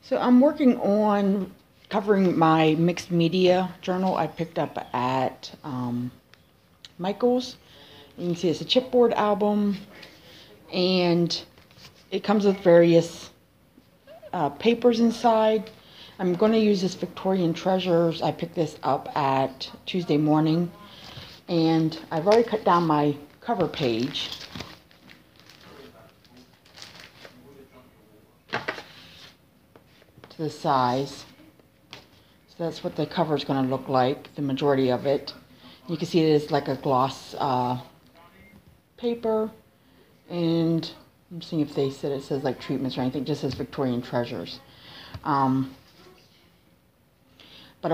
So I'm working on covering my mixed media journal I picked up at Michael's. You can see it's a chipboard album, and it comes with various papers inside. I'm going to use this Victorian Treasures. I picked this up at Tuesday morning, and I've already cut down my cover page. To the size. So that's what the cover is going to look like, the majority of it. You can see it is like a gloss paper, and I'm seeing if they said it says like treatments or anything. It just says Victorian Treasures. But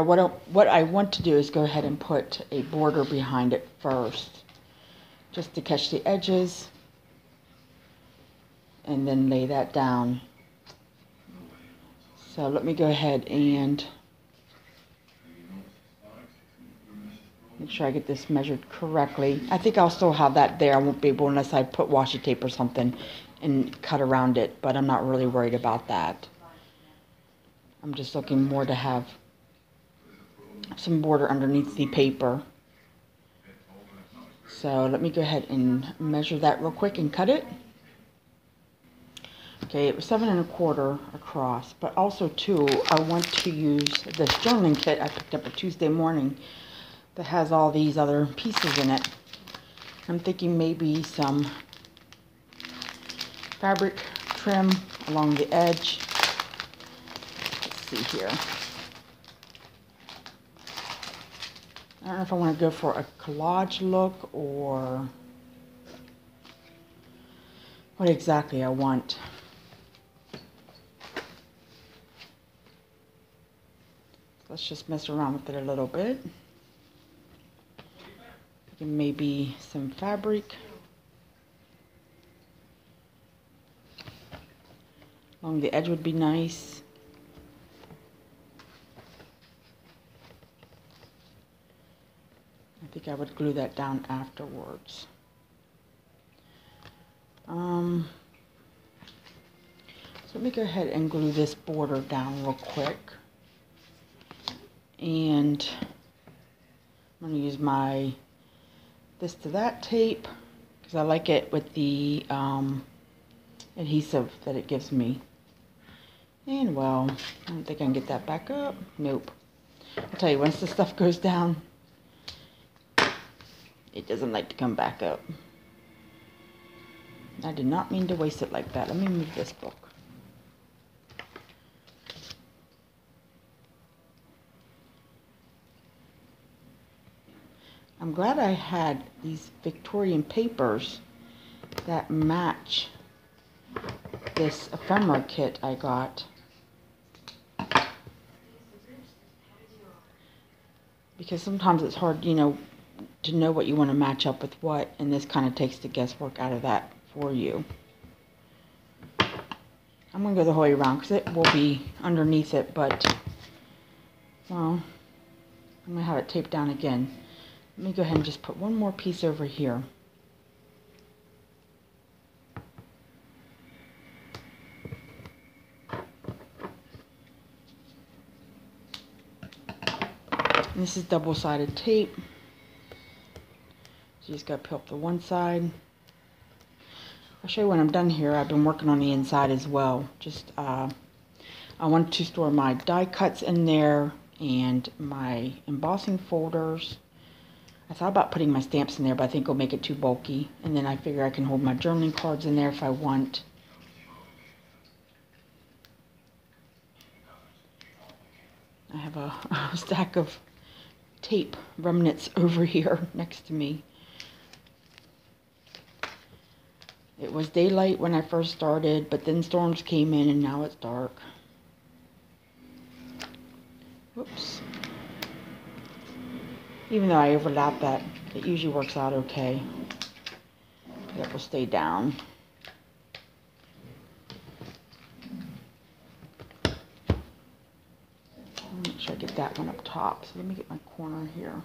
what I want to do is go ahead and put a border behind it first, just to catch the edges, and then lay that down. So let me go ahead and make sure I get this measured correctly. I think I'll still have that there. I won't be able unless I put washi tape or something and cut around it, but I'm not really worried about that. I'm just looking more to have some border underneath the paper. So let me go ahead and measure that real quick and cut it. Okay, it was 7 1/4 across, but also too, I want to use this journaling kit I picked up a Tuesday morning that has all these other pieces in it. I'm thinking maybe some fabric trim along the edge. Let's see here. I don't know if I want to go for a collage look or what exactly I want. Let's just mess around with it a little bit. Maybe some fabric along the edge would be nice. I think I would glue that down afterwards. So let me go ahead and glue this border down real quick. And I'm going to use my this to that tape because I like it with the adhesive that it gives me. And well, I don't think I can get that back up. Nope. I'll tell you, once the stuff goes down, it doesn't like to come back up. I did not mean to waste it like that. Let me move this book. I'm glad I had these Victorian papers that match this ephemera kit I got. Because sometimes it's hard, you know, to know what you want to match up with what, and this kind of takes the guesswork out of that for you. I'm going to go the whole way around because it will be underneath it, but, well, I'm going to have it taped down again. Let me go ahead and just put one more piece over here. And this is double-sided tape. So you just got to peel up the one side. I'll show you when I'm done here. I've been working on the inside as well. Just I want to store my die cuts in there and my embossing folders. I thought about putting my stamps in there, but I think it'll make it too bulky. And then I figure I can hold my journaling cards in there if I want. I have a stack of tape remnants over here next to me. It was daylight when I first started, but then storms came in and now it's dark. Whoops. Even though I overlap that, it usually works out okay. That will stay down. Make sure I get that one up top. So let me get my corner here.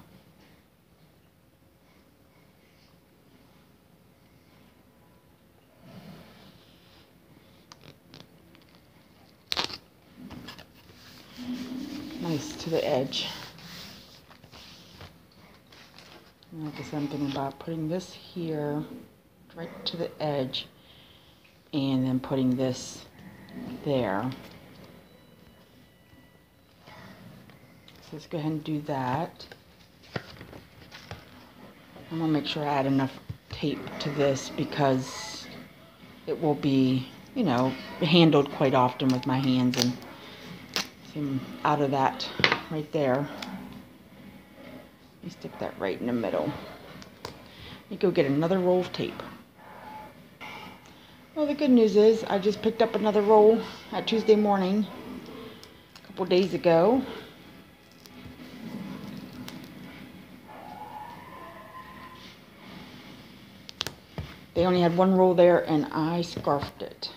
this to the edge. And like I said, I'm thinking about putting this here right to the edge and then putting this there. So let's go ahead and do that. I'm going to make sure I add enough tape to this because it will be, you know, handled quite often with my hands, and see I'm out of that right there. Let me stick that right in the middle. Let me go get another roll of tape. Well, the good news is I just picked up another roll at Tuesday morning a couple days ago. They only had one roll there and I scarfed it.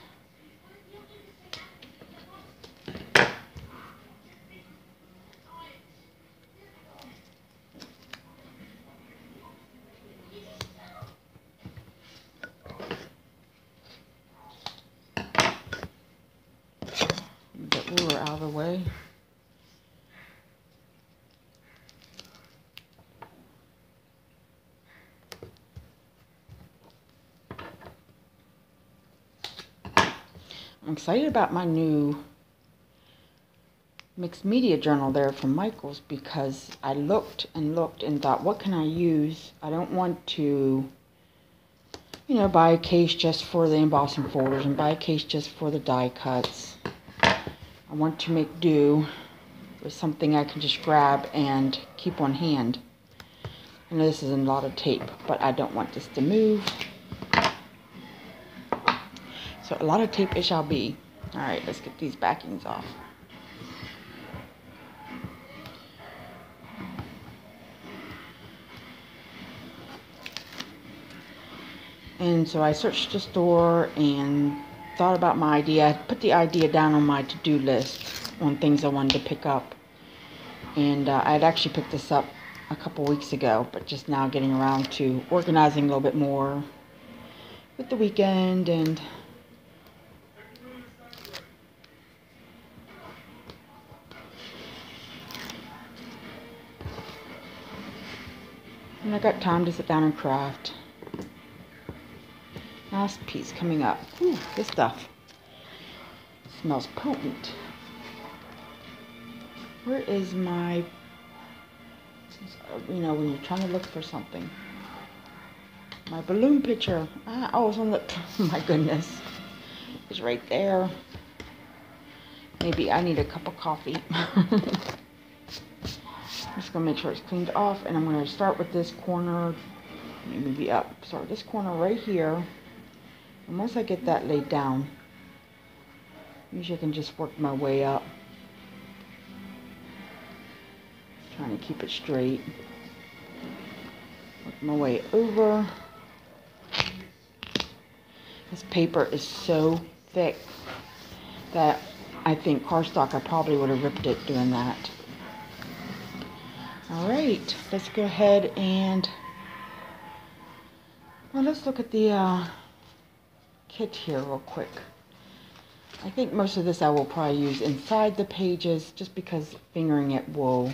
Get ruler out of the way. I'm excited about my new mixed media journal there from Michaels because I looked and looked and thought, what can I use? I don't want to, you know, buy a case just for the embossing folders and buy a case just for the die cuts. I want to make do with something I can just grab and keep on hand. I know this is a lot of tape, but I don't want this to move. So a lot of tape it shall be. All right, let's get these backings off. And so I searched the store and thought about my idea. I put the idea down on my to-do list on things I wanted to pick up. And I had actually picked this up a couple weeks ago, but just now getting around to organizing a little bit more with the weekend and I got time to sit down and craft. Last piece coming up. Ooh, this stuff smells potent. Where is my, you know, when you're trying to look for something. My balloon picture. Oh, it's on the, oh my goodness. It's right there. Maybe I need a cup of coffee. I'm just going to make sure it's cleaned off, and I'm going to start with this corner. Maybe up. Start this corner right here. And once I get that laid down, usually I can just work my way up. Trying to keep it straight. Work my way over. This paper is so thick that I think cardstock, I probably would have ripped it doing that. Alright, let's go ahead and, well, let's look at the kit here real quick. I think most of this I will probably use inside the pages just because fingering it will,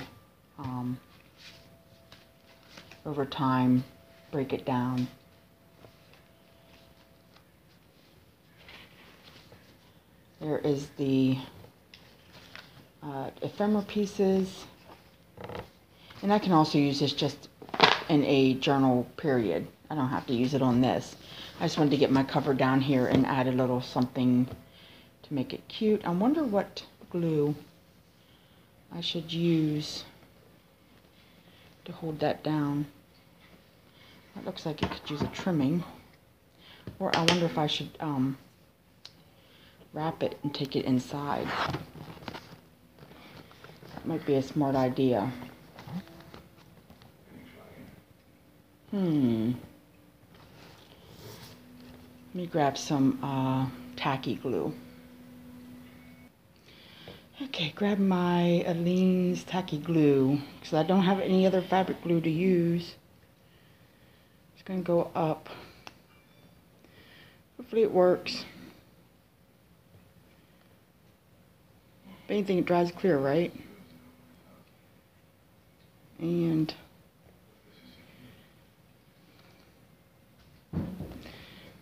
over time, break it down. There is the ephemera pieces. And I can also use this just in a journal period. I don't have to use it on this. I just wanted to get my cover down here and add a little something to make it cute. I wonder what glue I should use to hold that down. That looks like it could use a trimming. Or I wonder if I should wrap it and take it inside. That might be a smart idea. Let me grab some tacky glue. Okay, grab my Aleene's tacky glue because I don't have any other fabric glue to use. It's going to go up. Hopefully it works. If anything, it dries clear, right? And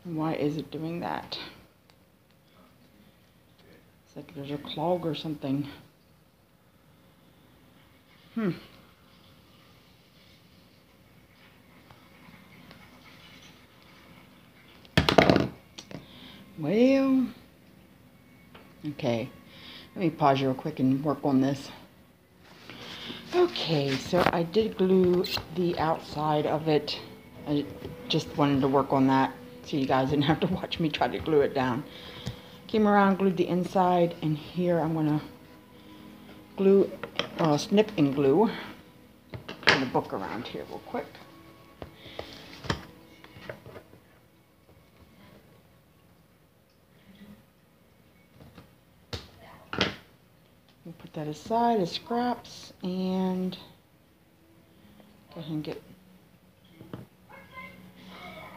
why is it doing that? It's like there's a clog or something. Well, okay. Let me pause real quick and work on this. Okay, so I did glue the outside of it. I just wanted to work on that so you guys didn't have to watch me try to glue it down. Came around, glued the inside, and here I'm gonna glue, snip and glue. Put the book around here real quick. We'll put that aside as scraps and go ahead and get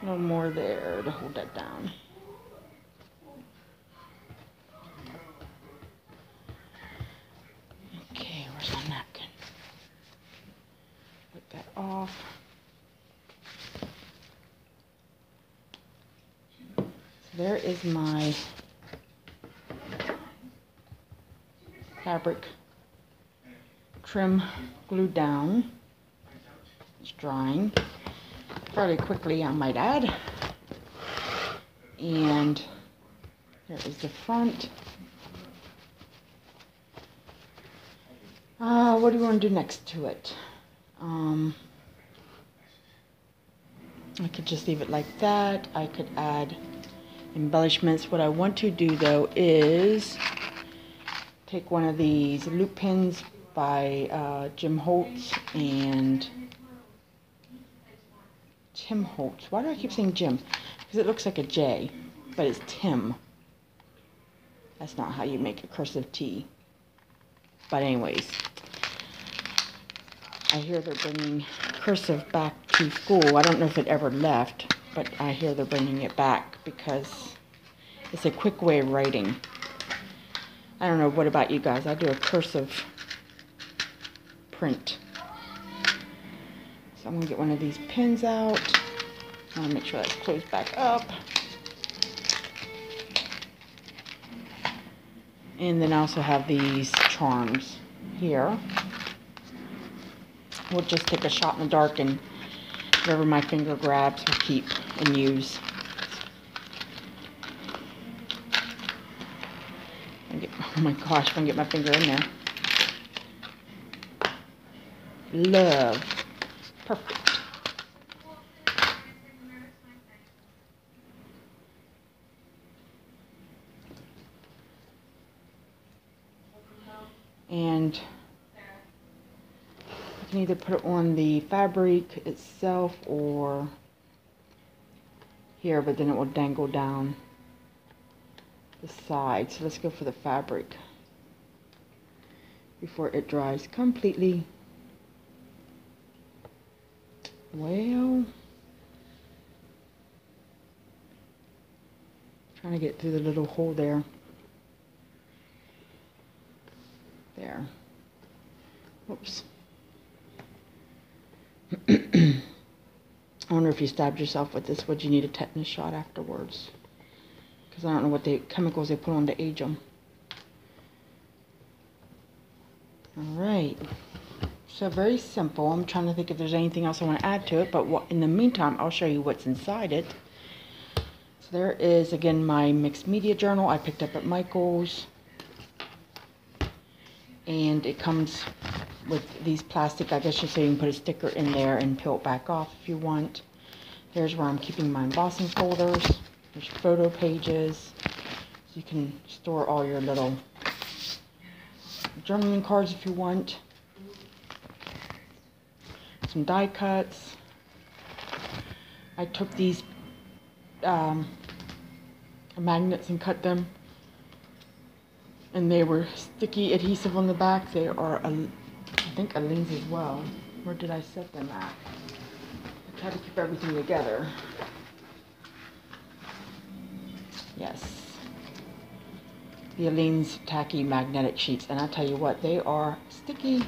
a little more there to hold that down. Okay, where's my napkin? Put that off. So there is my fabric trim glued down. It's drying fairly quickly, I might add. And there is the front. What do we want to do next to it? I could just leave it like that. I could add embellishments. What I want to do though is take one of these loop pins by Jim Holtz and Tim Holtz. Why do I keep saying Jim? Because it looks like a J, but it's Tim. That's not how you make a cursive T. But anyways, I hear they're bringing cursive back to school. I don't know if it ever left, but I hear they're bringing it back because it's a quick way of writing. I don't know, what about you guys? I do a cursive print. So I'm going to get one of these pins out. I want to make sure that's closed back up. And then I also have these charms here. We'll just take a shot in the dark and whatever my finger grabs we'll keep and use. Oh my gosh, if I can get my finger in there. Love. Perfect. And you can either put it on the fabric itself or here, but then it will dangle down the side. So let's go for the fabric before it dries completely. Well, trying to get through the little hole there. There. Whoops. I wonder if you stabbed yourself with this, would you need a tetanus shot afterwards? Because I don't know what chemicals they put on to age them. Alright. So very simple. I'm trying to think if there's anything else I want to add to it, but in the meantime, I'll show you what's inside it. So there is, again, my mixed media journal I picked up at Michael's. And it comes with these plastic, I guess just so you can put a sticker in there and peel it back off if you want. Here's where I'm keeping my embossing folders. There's photo pages. So you can store all your little journaling cards if you want. Some die cuts. I took these magnets and cut them. And they were sticky adhesive on the back. They are, I think, Aleene's as well. Where did I set them at? I try to keep everything together. Yes. The Aleene's tacky magnetic sheets. And I tell you what, they are sticky.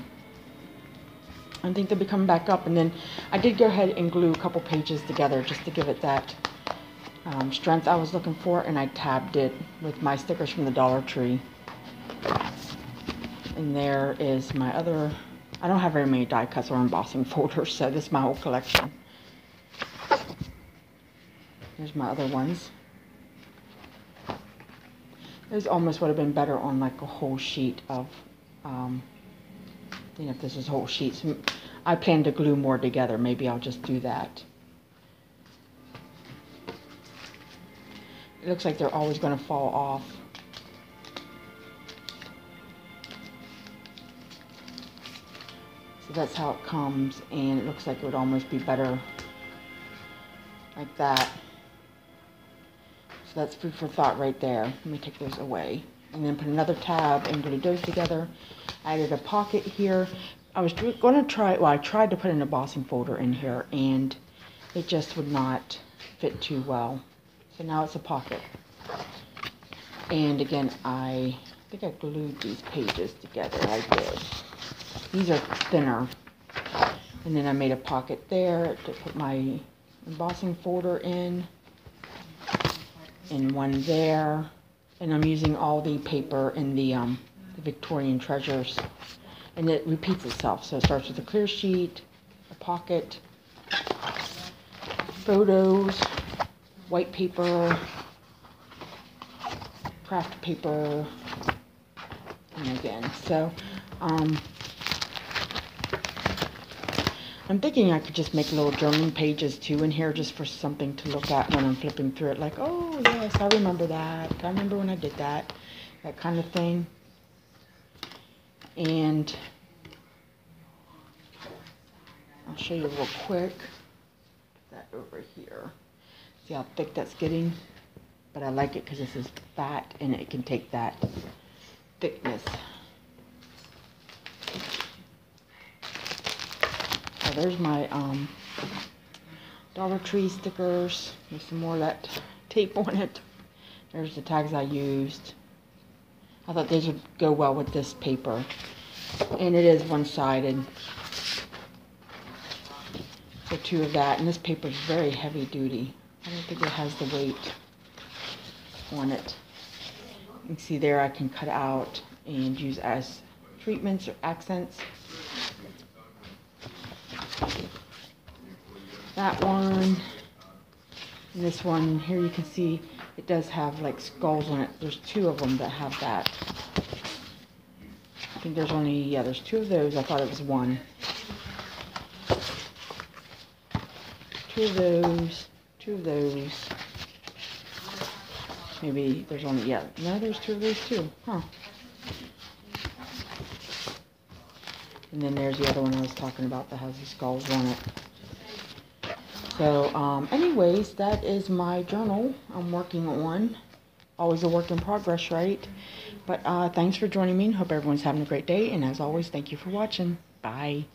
I think they'll be coming back up. And then I did go ahead and glue a couple pages together just to give it that strength I was looking for, and I tabbed it with my stickers from the Dollar Tree. And there is my other, I don't have very many die cuts or embossing folders, so this is my whole collection. Here's my other ones. Those almost would have been better on like a whole sheet of, you know, if this is whole sheets. I plan to glue more together. Maybe I'll just do that. It looks like they're always going to fall off. So that's how it comes, and it looks like it would almost be better like that. So that's food for thought right there. Let me take those away. And then put another tab and glue those together. I added a pocket here. I was going to try, well, I tried to put an embossing folder in here, and it just would not fit too well. So now it's a pocket. And again, I think I glued these pages together. I did. These are thinner. And then I made a pocket there to put my embossing folder in. And one there. And I'm using all the paper in the Victorian Treasures. And it repeats itself. So it starts with a clear sheet, a pocket, photos, white paper, craft paper, and again. So I'm thinking I could just make little journaling pages too in here, just for something to look at when I'm flipping through it. Like, oh yes, I remember that. I remember when I did that. That kind of thing. And I'll show you real quick. Put that over here. See how thick that's getting? But I like it because this is fat and it can take that thickness. So there's my Dollar Tree stickers. There's some more of that tape on it. There's the tags I used. I thought these would go well with this paper. And it is one-sided. So 2 of that. And this paper is very heavy duty. I don't think it has the weight on it. You can see there I can cut out and use as treatments or accents. That one. And this one here, you can see it does have like skulls on it. There's 2 of them that have that. I think there's only, yeah, there's 2 of those. I thought it was 1. 2 of those, 2 of those. Maybe there's only, yeah, no, there's 2 of those too. Huh. And then there's the other one I was talking about that has the skulls on it. So, anyways, that is my journal I'm working on. Always a work in progress, right? But thanks for joining me. Hope everyone's having a great day. And as always, thank you for watching. Bye.